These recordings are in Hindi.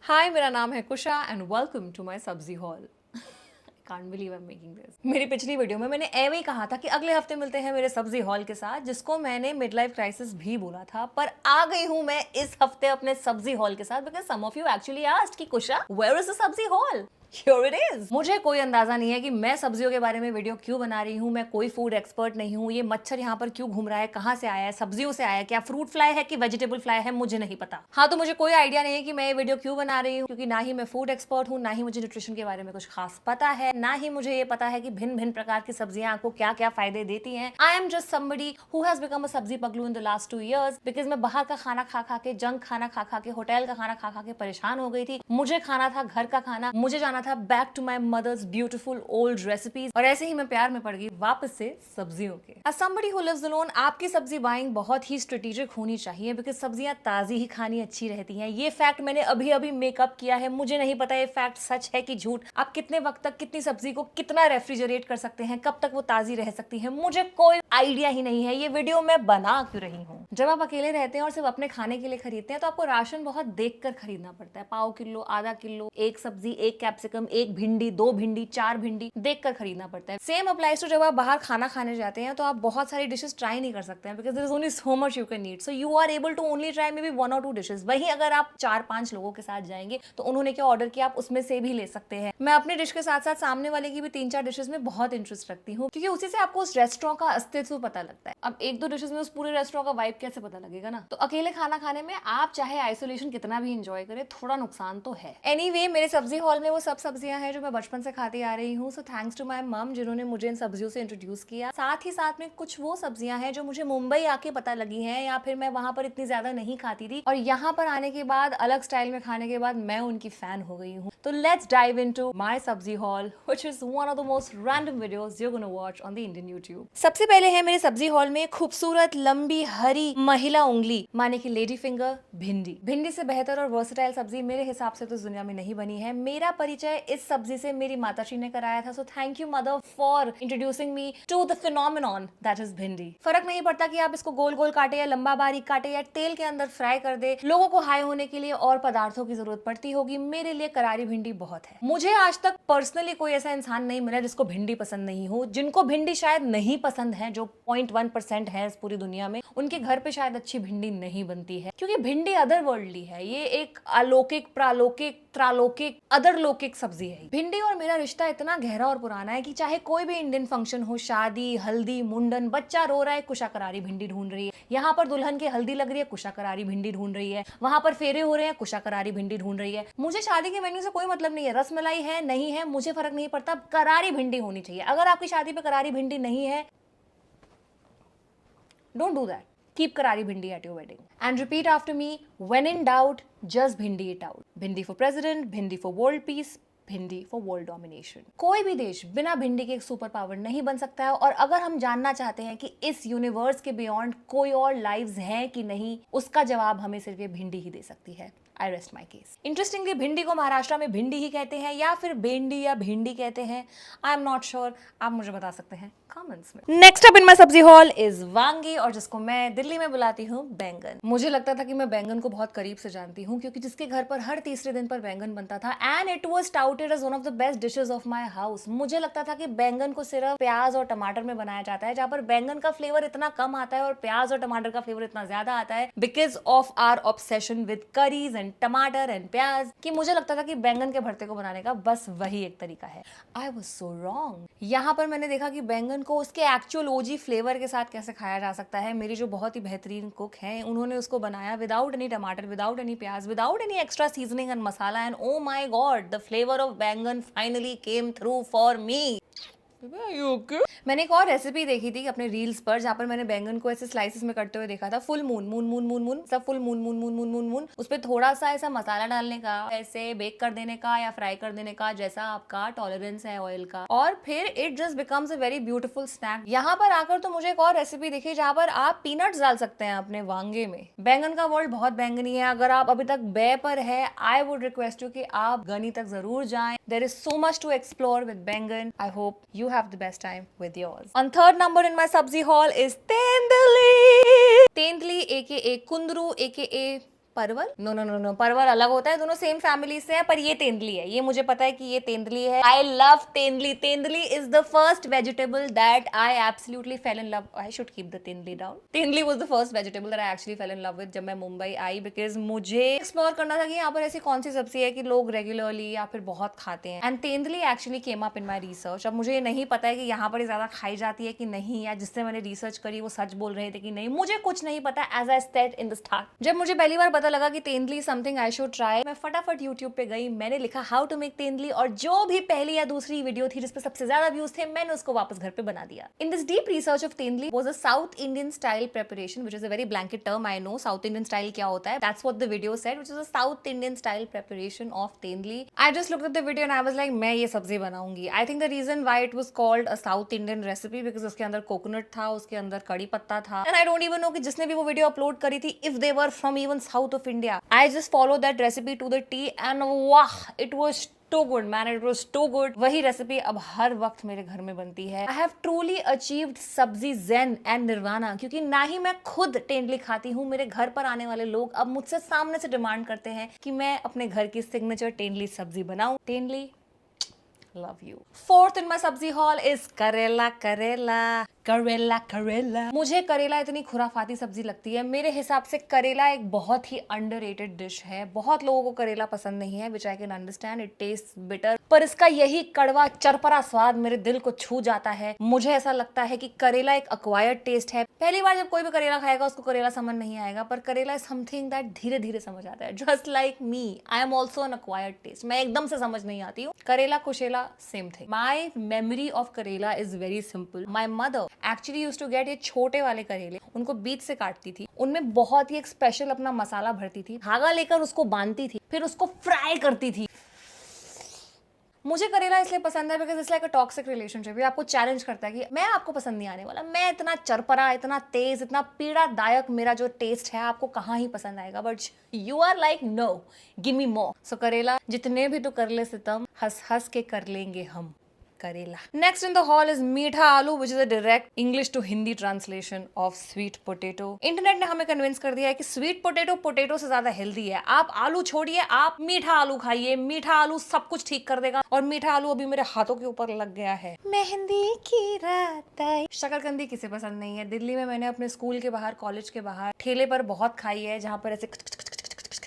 हाय, मेरा नाम है कुशा and welcome to my sabzi hall. Can't believe I am making this. मेरी पिछली वीडियो में मैंने एवे ही कहा था कि अगले हफ्ते मिलते हैं मेरे सब्जी हॉल के साथ, जिसको मैंने मिड लाइफ क्राइसिस भी बोला था, पर आ गई हूं मैं इस हफ्ते अपने सब्जी हॉल के साथ because some of you actually asked कि Kusha where is the sabzi hall. Here it is. मुझे कोई अंदाजा नहीं है कि मैं सब्जियों के बारे में वीडियो क्यों बना रही हूँ। मैं कोई फूड एक्सपर्ट नहीं हूँ। ये मच्छर यहाँ पर क्यों घूम रहा है, कहाँ से आया है, सब्जियों से आया है, क्या फ्रूट फ्लाई है कि वेजिटेबल फ्लाई है, मुझे नहीं पता। हाँ, तो मुझे कोई आइडिया नहीं है कि मैं ये वीडियो क्यों बना रही हूँ, क्योंकि ना ही मैं फूड एक्सपर्ट हूँ, ना ही मुझे न्यूट्रिशन के बारे में कुछ खास पता है, ना ही मुझे ये पता है कि भिन्न भिन्न प्रकार की सब्जियां आपको क्या क्या फायदे देती हैं। I am just somebody who has become a sabzi pagalu in the last 2 years because मैं बाहर का खाना खा खा के, जंक खाना खा खा के, होटल का खाना खा खा के परेशान हो गई थी। मुझे खाना था घर का खाना, मुझे जाना था back to my mother's beautiful old recipes, और ऐसे ही मैं प्यार में पड़ गई वापस से सब्जियों के। As somebody who lives alone, आपकी सब्जी बाइंग बहुत ही स्ट्रेटेजिक होनी चाहिए बिकॉज सब्जियां ताजी ही खानी अच्छी रहती हैं। ये फैक्ट मैंने अभी अभी मेकअप किया है, मुझे नहीं पता ये फैक्ट सच है कि झूठ। आप कितने वक्त तक कितनी सब्जी को कितना रेफ्रिजरेट कर सकते हैं, कब तक वो ताजी रह सकती है, मुझे कोई आइडिया ही नहीं है। ये वीडियो मैं बना क्यों रही हूँ? जब आप अकेले रहते हैं और सिर्फ अपने खाने के लिए खरीदते हैं तो आपको राशन बहुत देख कर खरीदना पड़ता है। पाव किलो, आधा किलो, एक सब्जी, एक कैप्सिकम, एक भिंडी, 2 भिंडी, 4 भिंडी देख कर खरीदना पड़ता है। सेम अप्लाइज टू जब आप बाहर खाना खाने जाते हैं तो आप बहुत सारी डिशेस ट्राई नहीं कर सकते हैं because there is only so much you can eat, so you are able to only try may be 1 or 2 dishes. वहीं अगर आप 4-5 लोगों के साथ जाएंगे तो उन्होंने क्या ऑर्डर किया आप उसमें से भी ले सकते हैं। मैं अपनी डिश के साथ साथ सामने वाले की भी 3-4 डिशेस में बहुत इंटरेस्ट रखती हूँ क्योंकि उसी से आपको उस रेस्टोरेंट का अस्तित्व पता लगता है। अब 1-2 डिशेस में उस पूरे रेस्टोरेंट का वाइब कैसे पता लगेगा ना। तो अकेले खाना खाने में आप चाहे आइसोलेशन कितना भी इंजॉय करें, थोड़ा नुकसान तो है। एनीवे, मेरे सब्जी हॉल में वो सब सब्जियां हैं जो मैं बचपन से खाती आ रही हूँ। So thanks to my mum जिन्होंने मुझे इन सब्जियों से इंट्रोड्यूस किया। साथ ही साथ में कुछ वो सब्जियां हैं जो मुझे मुंबई आके पता लगी हैं या फिर मैं वहां पर इतनी ज्यादा नहीं खाती थी, और यहाँ पर आने के बाद अलग स्टाइल में खाने के बाद मैं उनकी फैन हो गई हूँ। तो let's dive into my sabzi hall which is one of the most random videos you are gonna watch on the Indian YouTube. सबसे पहले है मेरे सब्जी हॉल में खूबसूरत लंबी हरी महिला उंगली माने की लेडी फिंगर भिंडी। भिंडी से बेहतर और वर्सेटाइल सब्जी मेरे हिसाब से तो दुनिया में नहीं बनी है। मेरा परिचय इस सब्जी से मेरी माताश्री ने कराया था, so thank you mother for introducing me to the phenomenon that is bhindi. फर्क नहीं पड़ता कि आप इसको गोल गोल काटे या लंबा बारीक काटे या तेल के अंदर फ्राई कर दे, लोगों को हाई होने के लिए और पदार्थों की जरूरत पड़ती होगी, मेरे लिए करारी भिंडी बहुत है। मुझे आज तक पर्सनली कोई ऐसा इंसान नहीं मिला जिसको भिंडी पसंद नहीं हो। जिनको भिंडी शायद नहीं पसंद है, जो 0.1% है इस पूरी दुनिया में, उनके घर पे शायद अच्छी भिंडी नहीं बनती है क्योंकि भिंडी अदरवर्ल्डली है। ये एक अलौकिक, प्रालौकिक, त्रालौकिक, अदरलौकिक सब्जी है। भिंडी और मेरा रिश्ता इतना गहरा और पुराना है कि चाहे कोई भी इंडियन फंक्शन हो, शादी, हल्दी, मुंडन, बच्चा रो रहा है, कुशा करारी भिंडी ढूंढ रही है। यहाँ पर दुल्हन की हल्दी लग रही है, कुशा करारी भिंडी ढूंढ रही है। वहां पर फेरे हो रहे हैं, कुशा करारी भिंडी ढूंढ रही है। मुझे शादी के मेन्यू से कोई मतलब नहीं है, रसमलाई है नहीं है मुझे फर्क नहीं पड़ता, करारी भिंडी होनी चाहिए। अगर आपकी शादी पे करारी भिंडी नहीं है, don't do that. Keep karari bhindi at your wedding. And repeat after me, when in doubt, just bhindi it out. Bhindi for president, bhindi for world peace, भिंडी फॉर वर्ल्ड डोमिनेशन। कोई भी देश बिना भिंडी के एक सुपर पावर नहीं बन सकता है, और अगर हम जानना चाहते हैं कि इस यूनिवर्स के बियॉन्ड कोई और लाइव्स हैं कि नहीं, उसका जवाब हमें सिर्फ ये भिंडी ही दे सकती है। I rest my case. Interestingly भिंडी को महाराष्ट्र में भिंडी ही कहते हैं या फिर भेंडी या भिंडी कहते हैं, आई एम नॉट श्योर। आप मुझे बता सकते हैं कमेंट्स में। Next up in my sabzi hall is वांगी, और जिसको मैं दिल्ली में बुलाती हूँ बैंगन। मुझे लगता था कि मैं बैंगन को बहुत करीब से जानती हूँ क्योंकि जिसके घर पर हर तीसरे दिन पर बैंगन बनता था and it was touted as one of the best dishes of my house. मुझे लगता था कि बैंगन को सिर्फ प्याज और टमाटर में बनाया जाता है, जहाँ पर बैंगन का फ्लेवर इतना कम आता है और प्याज और टमाटर का फ्लेवर इतना ज्यादा आता है because of our obsession with curries and tamatar and pyaz, कि मुझे लगता था कि बैंगन के भरते को बनाने का बस वही एक तरीका है। I was so wrong. यहाँ पर मैंने देखा कि बैंगन को उसके एक्चुअल ओजी फ्लेवर के साथ कैसे खाया जा सकता है। मेरी जो बहुत ही बेहतरीन कुक हैं, उन्होंने उसको बनाया without any tamatar, without any pyaz, without any extra seasoning and masala, and oh my God, the flavour of baingan finally came through for me. मैंने एक और रेसिपी देखी थी अपने रील्स पर, जहाँ पर मैंने बैंगन को ऐसे स्लाइसेस में कटते हुए देखा था। Full moon moon moon moon moon सब full moon moon moon moon moon moon, उस पर थोड़ा सा ऐसा मसाला डालने का, ऐसे बेक कर देने का या फ्राई कर देने का, जैसा आपका टॉलरेंस है ऑयल का, और फिर it just becomes a very beautiful snack. यहाँ पर आकर तो मुझे एक और रेसिपी दिखी जहाँ पर आप पीनट्स डाल सकते हैं अपने वांगे में। बैंगन का वर्ल्ड बहुत बैंगनी है। अगर आप अभी तक बे पर है, आई वुड रिक्वेस्ट यू कि आप गनी तक जरूर जाएं। There is so much to explore with baingan. I hope you have the best time with yours. On third number in my sabzi haul is Tendli. Tendli aka Kundru aka परवल? नो नो नो नो, परवल अलग होता है, दोनों सेम फैमिली से है, पर ये तेंदुली है, ये मुझे पता है कि ये तेंदुली है। I love tenduli. Tenduli is the first vegetable that I absolutely fell in love. I should keep the tenduli down. Tenduli was the first vegetable that I actually fell in love with जब मैं मुंबई आई, बिकॉज मुझे एक्सप्लोर करना था कि यहाँ पर ऐसी कौन सी सब्जी है कि लोग रेगुलरली या फिर बहुत खाते हैं। And tenduli actually came up in my research. अब मुझे ये नहीं पता है कि यहाँ पर ज्यादा खाई जाती है कि नहीं, या जिससे मैंने रिसर्च करी वो सच बोल रहे थे कि नहीं, मुझे कुछ नहीं पता। As I said in the start, जब मुझे पहली बार पता लगा कि tendli something I should try, मैं फटाफट यूट्यूब पे गई, मैंने लिखा हाउ टू मेक तेंदुली, और जो भी पहली या दूसरी वीडियो थी जिसपे सबसे ज्यादा व्यूज थे, मैंने उसको वापस घर पे बना दिया। In this deep research of tenduli was a South Indian style preparation, which is a very blanket term. I know South Indian style क्या होता है, that's what the video said, which is a South Indian style preparation of tenduli. I just looked at the video and I was like, मैं ये सब्जी बनाऊंगी। I think the reason why it was called a South Indian recipe because उसके अंदर कोकोनट था, उसके अंदर कड़ी पत्ता था, and I don't even know कि जिसने भी वो वीडियो अपलोड करी थी if they were from even south of India. I just follow that recipe to the T and वाह, it was too good man, it was too good. वही रेसिपी अब हर वक्त मेरे घर में बनती है। I have truly achieved sabzi zen and nirvana, क्योंकि ना ही मैं खुद तेंदुली खाती हूँ, मेरे घर पर आने वाले लोग अब मुझसे सामने से डिमांड करते हैं कि मैं अपने घर की सिग्नेचर तेंदुली सब्जी बनाऊं। तेंदुली, love you. Fourth in my सब्जी हॉल is करेला। मुझे करेला इतनी खुराफाती सब्जी लगती है। मेरे हिसाब से करेला एक बहुत ही अंडररेटेड डिश है। बहुत लोगों को करेला पसंद नहीं है, which I can understand. It tastes bitter. पर इसका यही कड़वा चरपरा स्वाद मेरे दिल को छू जाता है। मुझे ऐसा लगता है कि करेला एक अक्वायर्ड टेस्ट है। पहली बार जब कोई भी करेला खाएगा उसको करेला समझ नहीं आएगा, पर करेला समथिंग दैट धीरे धीरे समझ आता है। Just like me, I am also an acquired taste. मैं एकदम से समझ नहीं आती हूँ। करेला कुशेला same thing. My memory of karela is very simple. My mother actually used to get ये छोटे वाले करेले, उनको बीच से काटती थी, उनमें बहुत ही एक स्पेशल अपना मसाला भरती थी, धागा लेकर उसको बांधती थी, फिर उसको फ्राई करती थी। मुझे करेला इसलिए पसंद है because it's like a toxic relationship. ये आपको चैलेंज करता है कि मैं आपको पसंद नहीं आने वाला, मैं इतना चरपरा, इतना तेज, इतना पीड़ादायक मेरा जो टेस्ट है आपको कहाँ ही पसंद आएगा, but you are like no, give me more. So करेला, जितने भी तो कर ले सितम, हंस हंस के कर लेंगे हम। करेला। Next in the hall is meetha aloo, which is a direct English to Hindi translation of sweet potato. Internet ने हमें कन्विंस कर दिया है कि स्वीट पोटैटो पोटैटो से ज्यादा हेल्दी है। आप आलू छोड़िए, आप मीठा आलू खाइए, मीठा आलू सब कुछ ठीक कर देगा। और मीठा आलू अभी मेरे हाथों के ऊपर लग गया है। मेहंदी की रात आई। शकरकंदी किसे पसंद नहीं है। दिल्ली में मैंने अपने स्कूल के बाहर, कॉलेज के बाहर ठेले पर बहुत खाई है, जहाँ पर ऐसे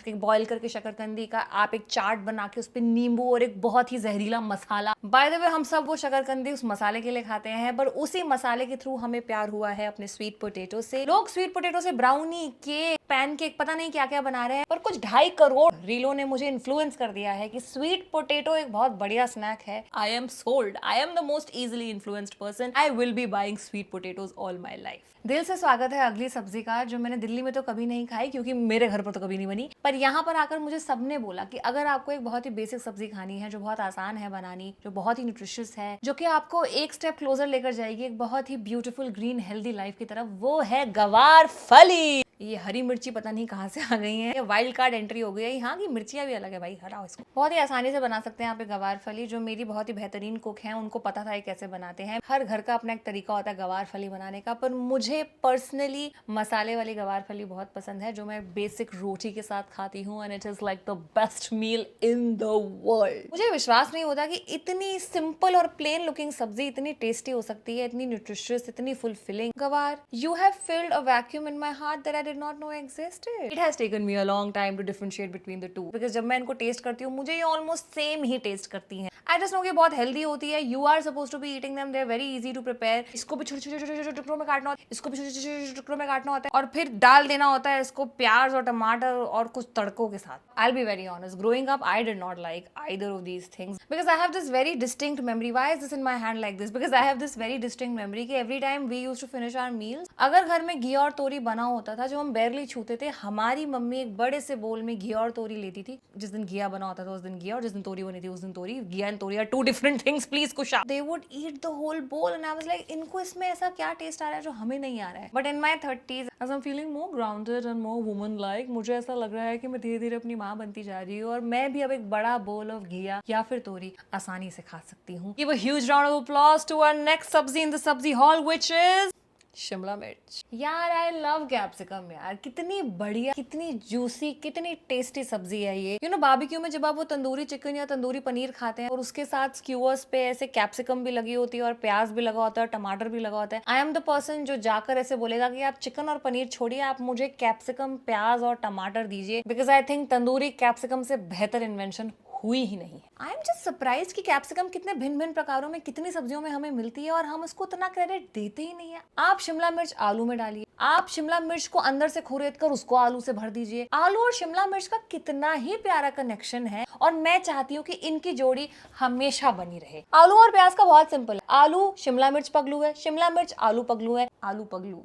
बॉईल करके शकरकंदी का आप एक चाट बना के उस पर नींबू और एक बहुत ही जहरीला मसाला। बाय द वे, हम सब वो शकरकंदी उस मसाले के लिए खाते हैं, पर उसी मसाले के थ्रू हमें प्यार हुआ है अपने स्वीट पोटैटो से। लोग स्वीट पोटैटो से ब्राउनी, केक, पैनकेक, पता नहीं क्या क्या बना रहे हैं, पर कुछ 2.5 करोड़ रीलों ने मुझे इन्फ्लुएंस कर दिया है कि स्वीट पोटैटो एक बहुत बढ़िया स्नैक है। I am sold. I am the most easily influenced person. I will be buying sweet potatoes all my life. दिल से स्वागत है अगली सब्जी का, जो मैंने दिल्ली में तो कभी नहीं खाई क्योंकि मेरे घर पर तो कभी नहीं बनी, पर यहाँ पर आकर मुझे सबने बोला कि अगर आपको एक बहुत ही बेसिक सब्जी खानी है, जो बहुत आसान है बनानी, जो बहुत ही न्यूट्रिशियस है, जो कि आपको एक स्टेप क्लोजर लेकर जाएगी एक बहुत ही ब्यूटीफुल ग्रीन हेल्दी लाइफ की तरफ, वो है गवार फली। ये हरी मिर्ची पता नहीं कहाँ से आ गई है, वाइल्ड कार्ड एंट्री हो गई है। यहाँ की मिर्चियाँ भी अलग है भाई, हटाओ इसको। बहुत ही आसानी से बना सकते हैं यहाँ पे गवार फली। जो मेरी बहुत ही बेहतरीन कुक हैं, उनको पता था ये कैसे बनाते हैं। हर घर का अपना एक तरीका होता है गवार फली बनाने का, पर मुझे पर्सनली मसाले वाली गवार फली बहुत पसंद है, जो मैं बेसिक रोटी के साथ खाती हूँ, and it is like the best meal in the world. मुझे विश्वास नहीं होता कि इतनी सिंपल और प्लेन लुकिंग सब्जी इतनी टेस्टी हो सकती है, इतनी न्यूट्रिशियस, इतनी फुलफिलिंग। गवार, you have filled a vacuum in my heart that I did not know existed. It has taken me a long time to differentiate between the two, because जब मैं इनको टेस्ट करती हूँ मुझे ये ऑलमोस्ट सेम ही टेस्ट करती हैं। I just know कि बहुत हेल्दी होती है। You are supposed to be eating them. They are very easy to prepare. इसको भी छोटे छोटे टुकड़ों में काटना होता है, इसको भी छोटे छोटे टुकड़ों में काटना होता है, और फिर डाल देना होता है इसको प्याज और टमाटर और कुछ तड़कों के साथ। I'll be very honest. Growing up, I did not like either of these things because I have this very distinct memory. Why is this in my hand like this? Because I have this very distinct memory कि every time we used to finish our meals, अगर घर में घी और तोरी बना होता था जो हम barely छूते थे, हमारी मम्मी एक बड़े से बोल में घी और तोरी लेती थी। जिस दिन घिया बना होता था उस दिन घिया, और जिस दिन तोरी बनी थी उस दिन तोरी। Ghiya and tori are two different things, please Kusha. They would eat the whole bowl and I was like, इनको इसमें ऐसा क्या टेस्ट आ रहा है जो हमें नहीं आ रहा है। But in my 30s, as I'm feeling more grounded and more woman-like, मुझे ऐसा लग रहा है कि मैं धीरे धीरे अपनी माँ बनती जा रही हूँ, और मैं भी अब एक बड़ा बोल ऑफ घिया या फिर तोरी आसानी से खा सकती हूँ। Give a huge round of applause to our next sabzi in the sabzi hall, which is Shimla मिर्च। यार आई लव कैप्सिकम यार, कितनी बढ़िया, कितनी जूसी, कितनी टेस्टी सब्जी है ये। यू नो बारबेक्यू में जब आप वो तंदूरी चिकन या तंदूरी पनीर खाते हैं और उसके साथ स्क्यूअर्स पे ऐसे कैप्सिकम भी लगी होती है और प्याज भी लगा होता है, टमाटर भी लगा होता है। आई एम द पर्सन जो जाकर ऐसे बोलेगा कि आप चिकन और पनीर छोड़िए, आप मुझे कैप्सिकम, प्याज और टमाटर दीजिए, because I think tandoori capsicum से बेहतर इन्वेंशन हुई ही नहीं। आई एम जस्ट सरप्राइज कि कैप्सिकम कितने भिन्न भिन्न प्रकारों में, कितनी सब्जियों में हमें मिलती है और हम उसको उतना क्रेडिट देते ही नहीं है। आप शिमला मिर्च आलू में डालिए, आप शिमला मिर्च को अंदर से खुरेद कर उसको आलू से भर दीजिए। आलू और शिमला मिर्च का कितना ही प्यारा कनेक्शन है और मैं चाहती हूँ कि इनकी जोड़ी हमेशा बनी रहे। आलू और प्याज का बहुत सिंपल है, आलू शिमला मिर्च पगलू है, शिमला मिर्च आलू पगलू है, आलू पगलू।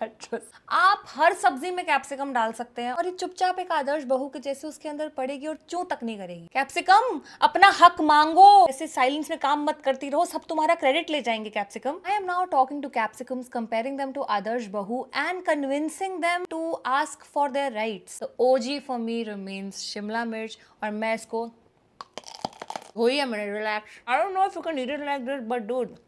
आप हर सब्जी में कैप्सिकम डाल सकते हैं और ये चुपचाप एक आदर्श बहू के जैसे उसके अंदर पड़ेगी और चूं तक नहीं करेगी। कैप्सिकम अपना हक मांगो, ऐसे साइलेंस में काम मत करती रहो, सब तुम्हारा क्रेडिट ले जाएंगे capsicum. I am now talking to capsicums, comparing them to adarsh bahu and convincing them to ask for their rights. The OG for me remains shimla mirch और मैं इसको वही है मैंने relax. I don't know if you can eat it like this but dude.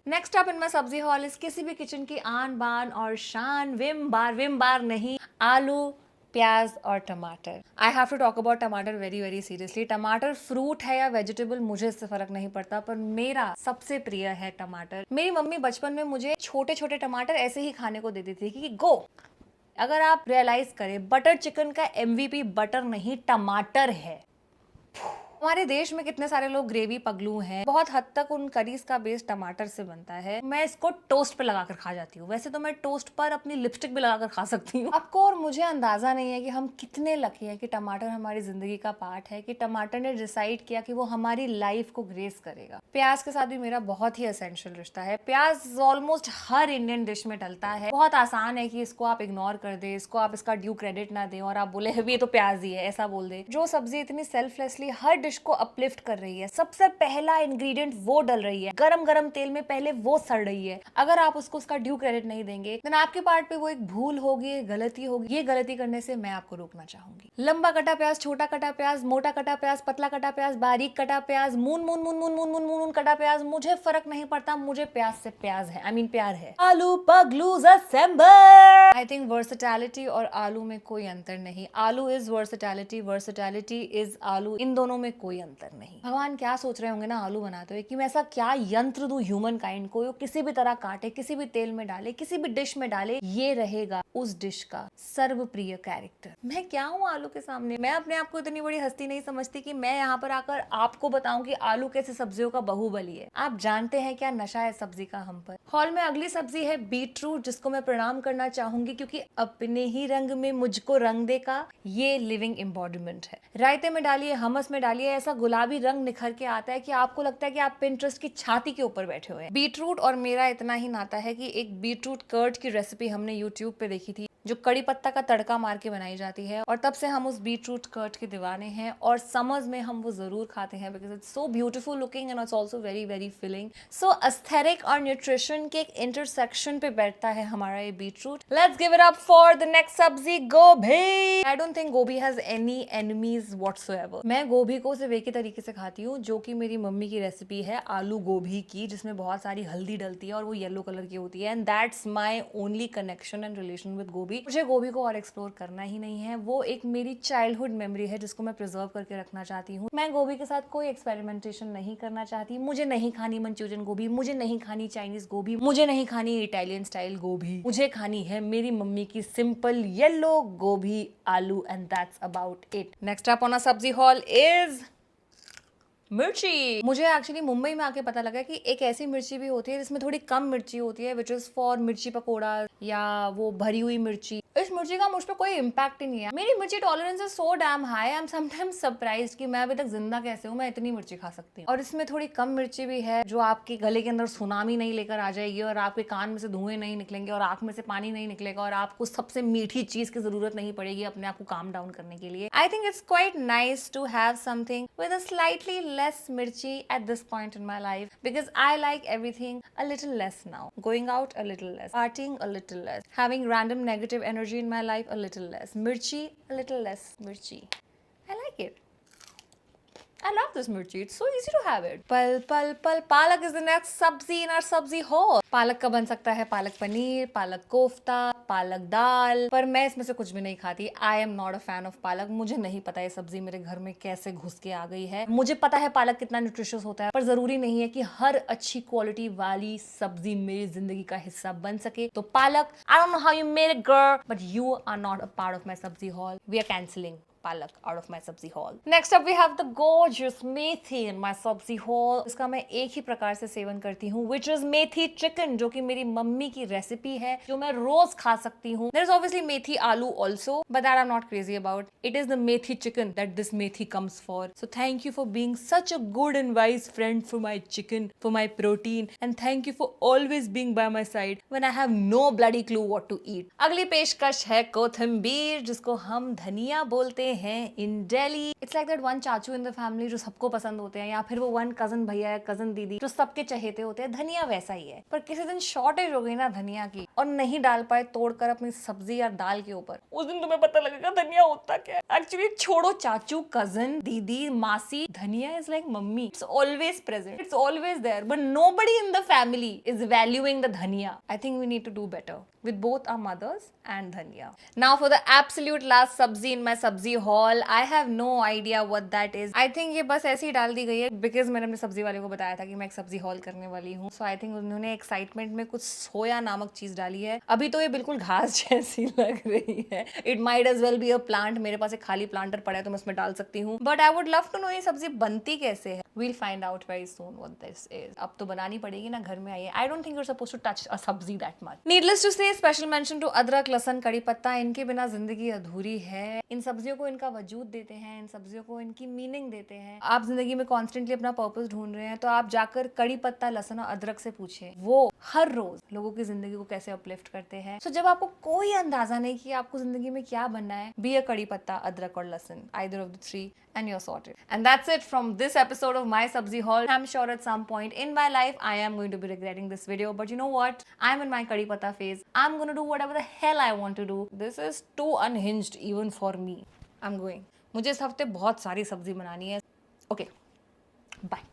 Next up in my sabzi hall is किसी भी किचन की आन बान और शान, विम बार नहीं, आलू, प्याज और टमाटर। I have to talk about tamatar very very seriously. टमाटर फ्रूट है या वेजिटेबल मुझे इससे फर्क नहीं पड़ता, पर मेरा सबसे प्रिय है टमाटर। मेरी मम्मी बचपन में मुझे छोटे छोटे टमाटर ऐसे ही खाने को देती थी कि गो। अगर आप रियलाइज करें, बटर चिकन का MVP बटर नहीं टमाटर है। हमारे देश में कितने सारे लोग ग्रेवी पगलू हैं, बहुत हद तक उन करीज का बेस टमाटर से बनता है। मैं इसको टोस्ट पे लगाकर खा जाती हूँ। वैसे तो मैं टोस्ट पर अपनी लिपस्टिक भी लगाकर खा सकती हूँ। आपको और मुझे अंदाजा नहीं है कि हम कितने लकी हैं कि टमाटर हमारी जिंदगी का पार्ट है, कि टमाटर ने डिसाइड किया कि वो हमारी लाइफ को ग्रेस करेगा। प्याज के साथ भी मेरा बहुत ही एसेंशियल रिश्ता है। प्याज ऑलमोस्ट हर इंडियन डिश में डलता है। बहुत आसान है कि इसको आप इग्नोर कर दे, इसको आप इसका ड्यू क्रेडिट ना दे और आप बोले ये तो प्याज ही है, ऐसा बोल दे। जो सब्जी इतनी सेल्फलेसली हर डिश को अपलिफ्ट कर रही है, सबसे पहला इंग्रेडिएंट वो डल रही है, गरम गरम तेल में पहले वो सड़ रही है, अगर आप उसको उसका ड्यू क्रेडिट नहीं देंगे देन आपके पार्ट पे वो एक भूल होगी, गलती होगी। ये गलती करने से मैं आपको रोकना चाहूंगी। लंबा कटा प्याज, छोटा कटा प्याज, मोटा कटा प्याज, पतला कटा प्याज, बारीक कटा प्याज, moon moon moon moon moon moon moon कटा प्याज, मुझे फर्क नहीं पड़ता, मुझे प्याज से प्याज है, आई मीन प्यार है। आलू पगलूज असेंबल। आई थिंक वर्सेटैलिटी और आलू में कोई अंतर नहीं। आलू इज वर्सेटैलिटी, वर्सेटैलिटी इज आलू, इन दोनों में कोई अंतर नहीं। भगवान क्या सोच रहे होंगे ना आलू बनाते हुए कि मैं ऐसा क्या यंत्र दूं ह्यूमन काइंड को, किसी भी तरह काटे, किसी भी तेल में डाले, किसी भी डिश में डाले, ये रहेगा उस डिश का सर्वप्रिय कैरेक्टर। मैं क्या हूँ आलू के सामने? मैं अपने आप को इतनी बड़ी हस्ती नहीं समझती कि मैं यहाँ पर आकर आपको बताऊं कि आलू कैसे सब्जियों का बाहुबली है। आप जानते हैं क्या नशा है सब्जी का हम पर। हॉल में अगली सब्जी है बीटरूट, जिसको मैं प्रणाम करना चाहूंगी क्योंकि अपने ही रंग में मुझको रंग दे का ये लिविंग एम्बॉडीमेंट है। रायते में डालिए, हमस में डालिए, ऐसा गुलाबी रंग निखर के आता है कि आपको लगता है कि आप पिंटरेस्ट की छाती के ऊपर बैठे हुए हैं। बीटरूट और मेरा इतना ही नाता है कि एक बीटरूट कर्ड की रेसिपी हमने यूट्यूब पे देखी थी जो कड़ी पत्ता का तड़का मार के बनाई जाती है और तब से हम उस बीटरूट कर्ड के दीवाने हैं और समर्स में हम वो जरूर खाते हैं because it's so beautiful looking and it's also very very filling. So aesthetic और न्यूट्रिशन के एक इंटरसेक्शन पे बैठता है हमारा ये beetroot. Let's give it up for the next sabzi, gobhi. I don't think gobhi has any enemies whatsoever. मैं गोभी को सिर्फ एक ही तरीके से खाती हूँ जो कि मेरी मम्मी की रेसिपी है आलू गोभी की, जिसमें बहुत सारी हल्दी डलती है और वो येलो कलर की होती है and that's my only connection and relation with गोभी। मुझे गोभी को और एक्सप्लोर करना ही नहीं है, वो एक मेरी चाइल्डहुड मेमोरी है जिसको मैं प्रिजर्व करके रखना चाहती हूँ। मैं गोभी के साथ कोई एक्सपेरिमेंटेशन नहीं करना चाहती। मुझे नहीं खानी मंचूरियन गोभी, मुझे नहीं खानी चाइनीज गोभी, मुझे नहीं खानी इटालियन स्टाइल गोभी, मुझे खानी है मेरी मम्मी की सिंपल येलो गोभी आलू and that's about it. Next up on a सब्जी हॉल इज मिर्ची। मुझे एक्चुअली मुंबई में आके पता लगा कि एक ऐसी मिर्ची भी होती है जिसमें थोड़ी कम मिर्ची होती है, विच इज फॉर मिर्ची पकोड़ा या वो भरी हुई मिर्ची। इस मिर्ची का मुझ पर कोई इम्पैक्ट ही नहीं है। मेरी मिर्ची tolerance is so damn high, I am sometimes surprised कि मैं अभी तक जिंदा कैसे हूँ, मैं इतनी मिर्ची खा सकती हूँ। और इसमें थोड़ी कम मिर्ची भी है जो आपके गले के अंदर सुनामी नहीं लेकर आ जाएगी और आपके कान में से धुएं नहीं निकलेंगे और आंख में से पानी नहीं निकलेगा और आपको सबसे मीठी चीज की जरूरत नहीं पड़ेगी अपने आप को काम डाउन करने के लिए। I think it's quite nice to have something with a slightly less mirchi at this point in my life because I like everything a little less now. Going out a little less, partying a little less, having random negative energy in my life a little less, mirchi a little less mirchi. I like it. I love this mirchi. It's so easy to have it. Pal pal pal. Palak is the next sabzi in our sabzi haul. पालक का बन सकता है पालक पनीर, पालक कोफ्ता, पालक दाल, पर मैं इसमें से कुछ भी नहीं खाती. I am not a fan of पालक. मुझे नहीं पता ये सब्जी मेरे घर में कैसे घुस के आ गई है. मुझे पता है पालक कितना न्यूट्रिशियस होता है, पर जरूरी नहीं है कि हर अच्छी क्वालिटी वाली सब्जी मेरी जिंदगी का हिस्सा बन सके. तो palak, I don't know how you made it girl, but you are not a part of my sabzi hall. We are cancelling palak out of my sabzi haul. Next up we have the gorgeous methi in my sabzi haul. इसका मैं एक ही प्रकार से सेवन करती हूँ, which is methi chicken, जो कि मेरी मम्मी की रेसिपी है, जो मैं रोज खा सकती हूँ. There is obviously methi aloo also, but that I'm not crazy about. It is the methi chicken that this methi comes for. So thank you for being such a good and wise friend for my chicken, for my protein, and thank you for always being by my side when I have no bloody clue what to eat. अगली पेशकश है कोथिम्बीर, जिसको हम धनिया बोलते हैं in Delhi. It's like that one चाचू in the family जो सबको पसंद होते हैं, या फिर वो one cousin भैया या cousin दीदी जो सबके चहेते होते हैं. धनिया वैसा ही है, पर किसी दिन शॉर्टेज हो गई ना धनिया की और नहीं डाल पाए तोड़कर अपनी सब्जी या दाल के ऊपर, उस दिन तुम्हें पता लगेगा धनिया होता क्या है. एक्चुअली छोड़ो चाचू, cousin, दीदी, मासी, धनिया is like mummy. It's always present. It's always there, but nobody in the family is valuing the dhania. I think we need to do better with both our mothers and dhania. Now for the absolute last sabzi in my sabzi haul, I have no idea what that is. I think ये बस ऐसे ही डाल दी गई है because मैंने अपने सब्जी वाले को बताया था कि मैं एक सब्जी हॉल करने वाली हूँ. So I think उन्होंने एक्साइटमेंट में कुछ सोया नामक चीज डाली है. अभी तो ये बिल्कुल घास जैसी लग रही है. It might as well be a plant. मेरे पास एक खाली प्लांटर पड़ा है तो मैं उसमें डाल सकती हूँ. But I would love to know ये सब्जी बनती कैसे है. We'll find out very soon what this is. अब तो बनानी पड़ेगी ना, घर में आई है. I don't think you're supposed to touch a sabzi that much. Needless to say, special mention to अदरक, लहसुन, कड़ी पत्ता. इनके बिना जिंदगी अधूरी है. इन सब्जियों को इनका वजूद देते हैं, इन सब्जियों को इनकी मीनिंग देते हैं. आप जिंदगी में कॉन्स्टेंटली अपना पर्पस ढूंढ रहे हैं तो आप जाकर कड़ी पत्ता, लहसुन और अदरक से पूछें. वो हर रोज लोगों की जिंदगी को कैसे अपलिफ्ट करते हैं. So, जब आपको कोई अंदाजा नहीं कि आपको जिंदगी में क्या बनना है, बी अ कड़ी पत्ता, अदरक और लहसुन, either of the three, and you're sorted. And that's it from this episode of my Sabzi Haul. I'm sure at some point in my life I am going to be regretting this video, but you know what? I'm in my kadi patta phase. I'm going to do whatever the hell I want to do. This is too unhinged even for me. I'm going. मुझे इस हफ्ते बहुत सारी सब्जी बनानी है. Okay. Bye.